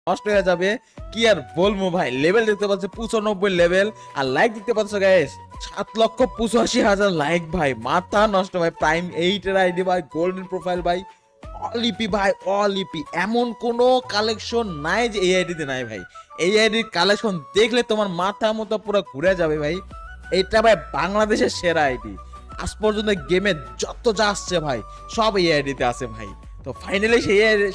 নষ্ট হয়ে যাবে। কি আর বলবো ভাই, লেভেল দেখতে পাচ্ছ 95 লেভেল, আর লাইক দেখতে পাচ্ছ গাইস 7,85,000 লাইক ভাই, মাথা নষ্ট ভাই। প্রাইম 8 এর আইডি ভাই, গোল্ডেন প্রোফাইল ভাই, অলিপি ভাই অলিপি। এমন কোনো কালেকশন নাই যে এই আইডিতে নাই ভাই। এই আইডির কালেকশন দেখলে তোমার মাথা মতো পুরো ঘুরে যাবে ভাই। এটা ভাই বাংলাদেশের সেরা আইডি। আজ পর্যন্ত গেমে যত যা আসছে ভাই সব এই আইডিতে আছে ভাই। তো ফাইনালি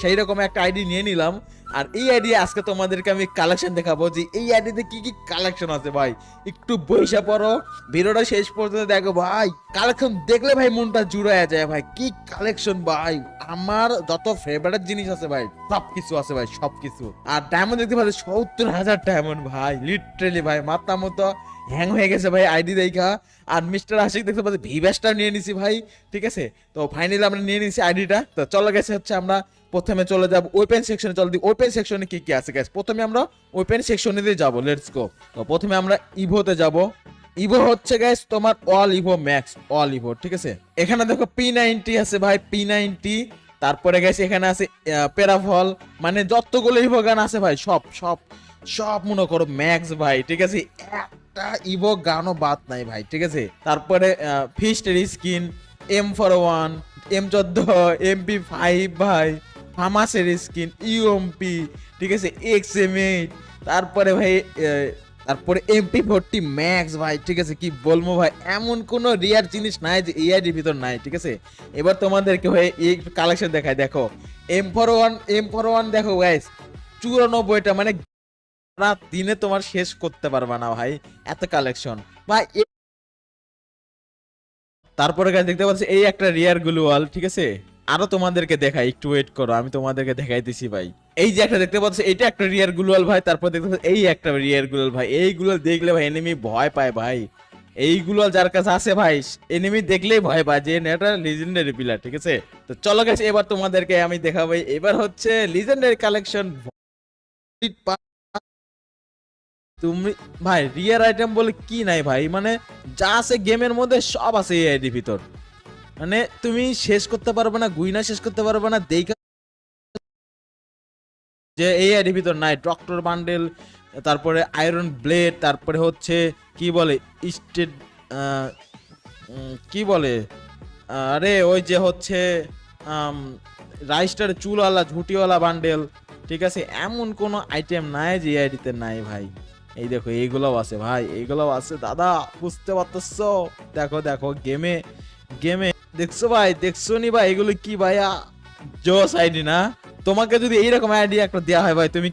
সেই রকম একটা আইডি নিয়ে নিলাম। আর এই আইডি আজকে তোমাদেরকে আমি কালেকশন দেখাবো যে এই আইডিতে কি কি কালেকশন আছে ভাই। একটু বইসা পড়ো, ভিডিওটা শেষ পর্যন্ত দেখো ভাই। কালেকশন দেখলে ভাই মনটা জুড়ায় যায় ভাই। কি কালেকশন ভাই, আমার যত ফেভারিট জিনিস আছে ভাই সবকিছু আছে ভাই, সবকিছু। আর ডায়মন্ড দেখতে পাচ্ছি 70,000 ডায়মন্ড ভাই, লিটারেলি ভাই মাথা মতো হ্যাং হয়ে গেছে ভাই আইডি দেখা। আর মিস্টার আশিক দেখতে পাচ্ছি ভিভ্যাসটা নিয়ে নিছি ভাই, ঠিক আছে। তো ফাইনালি আমরা নিয়ে নিছি আইডিটা। তো চলে গেছে হচ্ছে আমরা প্রথমে চলে যাব ওপেন সেকশনে। চল দি ওপেন সেকশনে কি কি আছে গাইস। প্রথমে আমরা ওপেন সেকশনে দিয়ে যাব, লেটস গো। তো প্রথমে আমরা ইভোতে যাব। ইভো হচ্ছে গাইস তোমার all Evo max, all Evo, ঠিক আছে। এখানে দেখো P90 আছে ভাই, P90। তারপরে গাইস এখানে আছে প্যারাফল, মানে যতগুলো ইভো গান আছে ভাই সব সব সব মনে করো ম্যাক্স ভাই, ঠিক আছে। একটা ইভো গানও বাদ নাই ভাই, ঠিক আছে। তারপরে ফিস্টের স্কিন, M41, M14, MP5 ভাই, ফামাসের স্কিন, ইউএমপি, ঠিক আছে, XM8। তারপরে ভাই তারপরে MP40 ম্যাক্স ভাই, ঠিক আছে। কি বলবো ভাই, এমন কোন রিয়ার জিনিস নাই যে এআইডির ভিতর নাই, ঠিক আছে। এবার তোমাদেরকে ভাই এই কালেকশন দেখায়, দেখো M41 দেখো গাইস 94টা, মানে রাত দিনে তোমার শেষ করতে পারবা না ভাই, এত কালেকশন ভাই। তারপরে গাইস দেখতে পাচ্ছি এই একটা রিয়ার গ্লুয়াল, ঠিক আছে। আরো তোমাদেরকে দেখাই, একটু ওয়েট করো, আমি তোমাদেরকে দেখাইতেছি ভাই। এই যে একটা দেখতে পাচ্ছ, এটা একটা রিয়ার গ্লুয়াল ভাই। তারপর দেখতে পাচ্ছ এই একটা রিয়ার গ্লুয়াল ভাই। এইগুলো দেখলে ভাই এনিমি ভয় পায় ভাই। এইগুলো যার কাছে আছে ভাই, এনিমি দেখলেই ভয় পায় যে এটা লিজেন্ডারি প্লেয়ার, ঠিক আছে। তো চলো গাইস এবার তোমাদেরকে আমি দেখাবো। এবার হচ্ছে লিজেন্ডারি কালেকশন। তুমি ভাই রিয়ার আইটেম বলে কি নাই ভাই, মানে যা আছে গেমের মধ্যে সব আছে এই আইডির ভিতর। মানে তুমি শেষ করতে পারবে না, গুইনা শেষ করতে পারবে না দেখা যে এই আইডির ভিতর নাই। ডক্টর বান্ডেল, তারপরে আয়রন ব্লেড, তারপরে হচ্ছে কি বলে স্টেট, কি বলে, আরে ওই যে হচ্ছে রাইস্টার চুলওয়ালা ঝুটিওয়ালা বান্ডেল, ঠিক আছে। এমন কোনো আইটেম নাই যে এই আইডিতে নাই ভাই। এই দেখো এইগুলোও আছে ভাই, এইগুলোও আছে দাদা, বুঝতে পারতেছো। দেখো দেখো গেমে গেমে দেখছো ভাই, দেখছো নি ভাই এগুলো কি ভাইয়া, জোস আইডি না? তোমাকে যদি এইরকম আইডি একটা দেওয়া হয় ভাই, তুমি